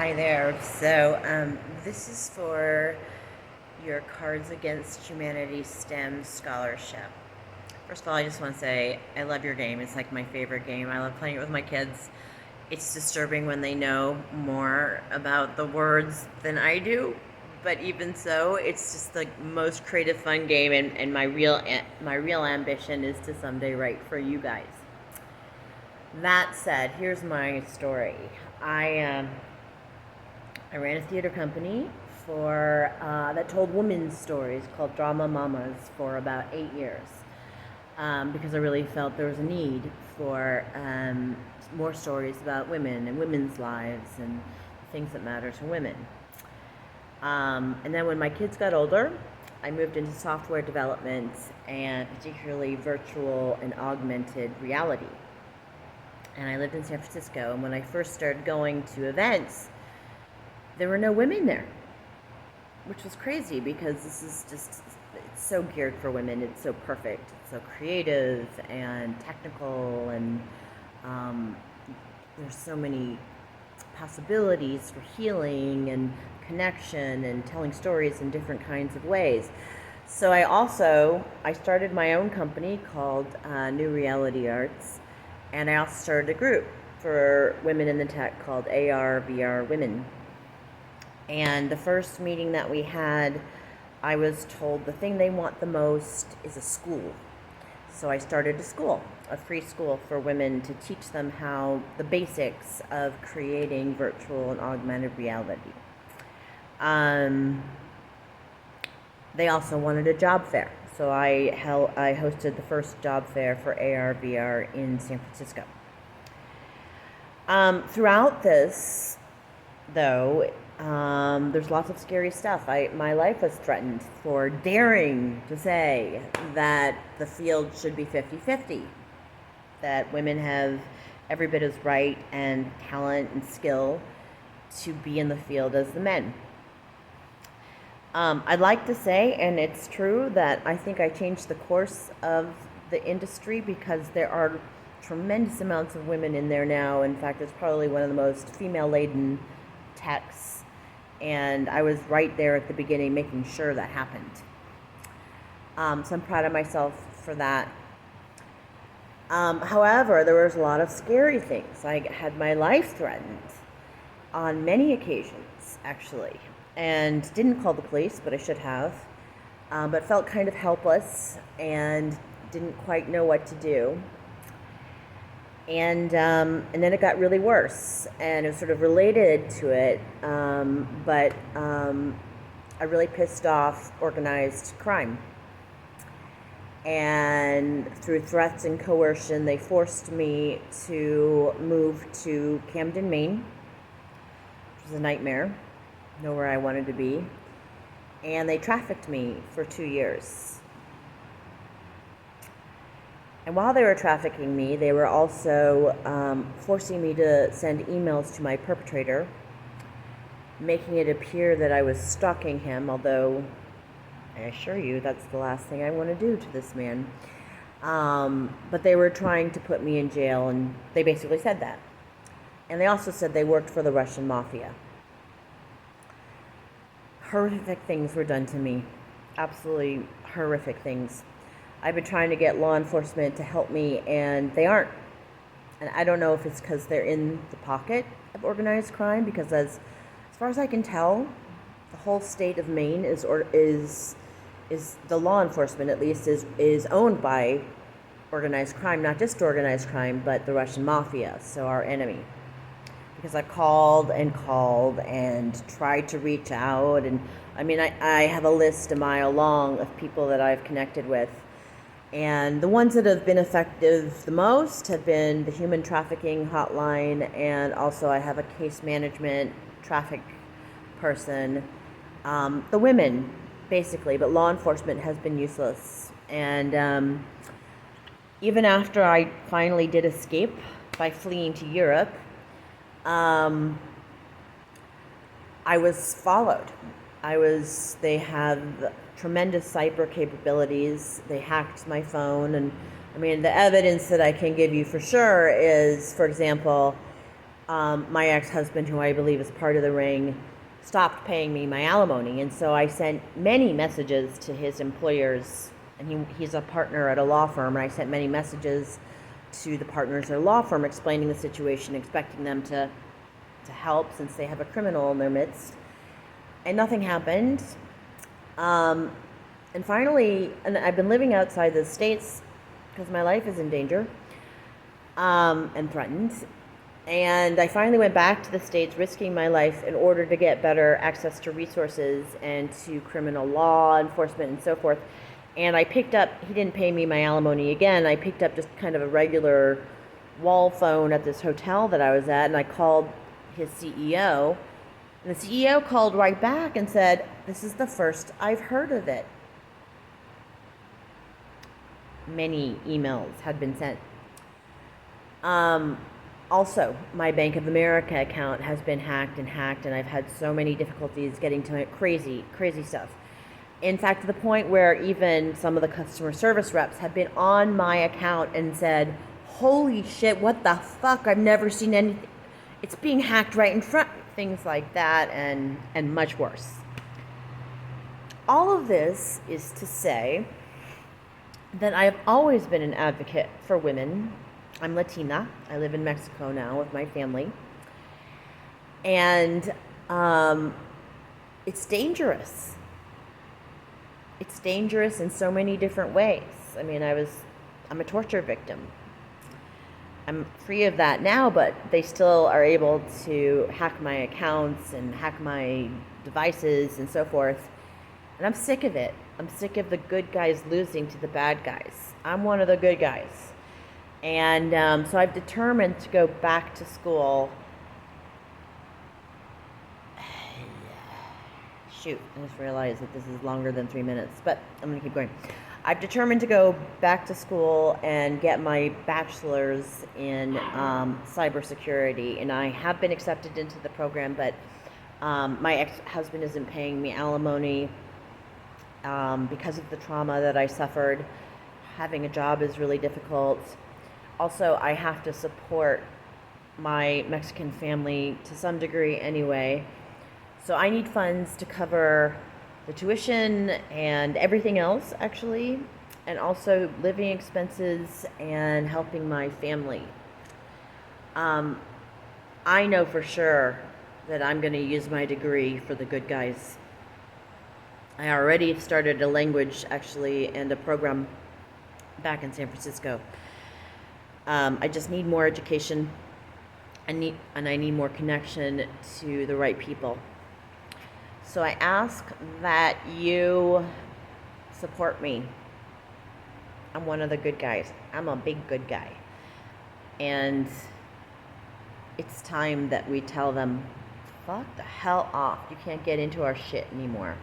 Hi there. This is for your Cards Against Humanity STEM scholarship. First of all, I just want to say I love your game. It's like my favorite game. I love playing it with my kids. It's disturbing when they know more about the words than I do, but even so, it's just the most creative, fun game. And my real ambition is to someday write for you guys. That said, here's my story. I ran a theater company for that told women's stories called Drama Mamas for about 8 years because I really felt there was a need for more stories about women and women's lives and things that matter to women. And then when my kids got older, I moved into software development and particularly virtual and augmented reality. And I lived in San Francisco, and when I first started going to events, there were no women there, which was crazy because this is just, it's so geared for women. It's so perfect. It's so creative and technical, and there's so many possibilities for healing and connection and telling stories in different kinds of ways. So I started my own company called New Reality Arts, and I also started a group for women in the tech called AR VR Women. And the first meeting that we had, I was told the thing they want the most is a school. So I started a school, a free school for women to teach them how the basics of creating virtual and augmented reality. They also wanted a job fair. So I hosted the first job fair for AR VR in San Francisco. Throughout this, though, there's lots of scary stuff. My life was threatened for daring to say that the field should be 50-50, that women have every bit as right and talent and skill to be in the field as the men. I'd like to say, and it's true, that I think I changed the course of the industry because there are tremendous amounts of women in there now. In fact, it's probably one of the most female-laden techs, and I was right there at the beginning making sure that happened. So I'm proud of myself for that. However, there was a lot of scary things. I had my life threatened on many occasions, actually, and didn't call the police, but I should have, but felt kind of helpless and didn't quite know what to do. And then it got really worse, and it was sort of related to it, but I really pissed off organized crime. And through threats and coercion, they forced me to move to Camden, Maine, which was a nightmare, nowhere I wanted to be. And they trafficked me for 2 years. And while they were trafficking me, they were also forcing me to send emails to my perpetrator, making it appear that I was stalking him, although I assure you that's the last thing I want to do to this man. But they were trying to put me in jail, and they basically said that. And they also said they worked for the Russian mafia. Horrific things were done to me. Absolutely horrific things. I've been trying to get law enforcement to help me, and they aren't. And I don't know if it's because they're in the pocket of organized crime, because as far as I can tell, the whole state of Maine is the law enforcement, at least, is owned by organized crime, not just organized crime, but the Russian mafia, so our enemy. Because I called and tried to reach out, and I have a list a mile long of people that I've connected with. And the ones that have been effective the most have been the human trafficking hotline, and also I have a case management traffic person. The women, basically, but law enforcement has been useless. And even after I finally did escape by fleeing to Europe, I was followed. They have tremendous cyber capabilities. They hacked my phone, and the evidence that I can give you for sure is, for example, my ex-husband, who I believe is part of the ring, stopped paying me my alimony. And so I sent many messages to his employers, and he's a partner at a law firm, and I sent many messages to the partners at a law firm explaining the situation, expecting them to help since they have a criminal in their midst. And nothing happened. And finally, and I've been living outside the States because my life is in danger and threatened. And I finally went back to the States, risking my life in order to get better access to resources and to criminal law enforcement and so forth. And I picked up, he didn't pay me my alimony again. I picked up just kind of a regular wall phone at this hotel that I was at, and I called his CEO. And the CEO called right back and said, "This is the first I've heard of it." Many emails had been sent. Also, my Bank of America account has been hacked, and I've had so many difficulties getting to it. Crazy stuff. In fact, to the point where even some of the customer service reps have been on my account and said, "Holy shit, what the fuck? I've never seen anything. It's being hacked right in front." Things like that, and much worse. All of this is to say that I have always been an advocate for women. I'm Latina. I live in Mexico now with my family. And it's dangerous. It's dangerous in so many different ways. I mean, I'm a torture victim. I'm free of that now, but they still are able to hack my accounts and hack my devices and so forth. And I'm sick of it. I'm sick of the good guys losing to the bad guys. I'm one of the good guys. And so I've determined to go back to school. Shoot, I just realized that this is longer than 3 minutes, but I'm going to keep going. I've determined to go back to school and get my bachelor's in cybersecurity, and I have been accepted into the program, but my ex-husband isn't paying me alimony because of the trauma that I suffered. Having a job is really difficult. Also, I have to support my Mexican family to some degree anyway, so I need funds to cover the tuition and everything else, actually, and also living expenses and helping my family. I know for sure that I'm going to use my degree for the good guys. I already started a language, actually, and a program back in San Francisco. I just need more education, and I need more connection to the right people. So I ask that you support me. I'm one of the good guys. I'm a big good guy. And it's time that we tell them, fuck the hell off. You can't get into our shit anymore.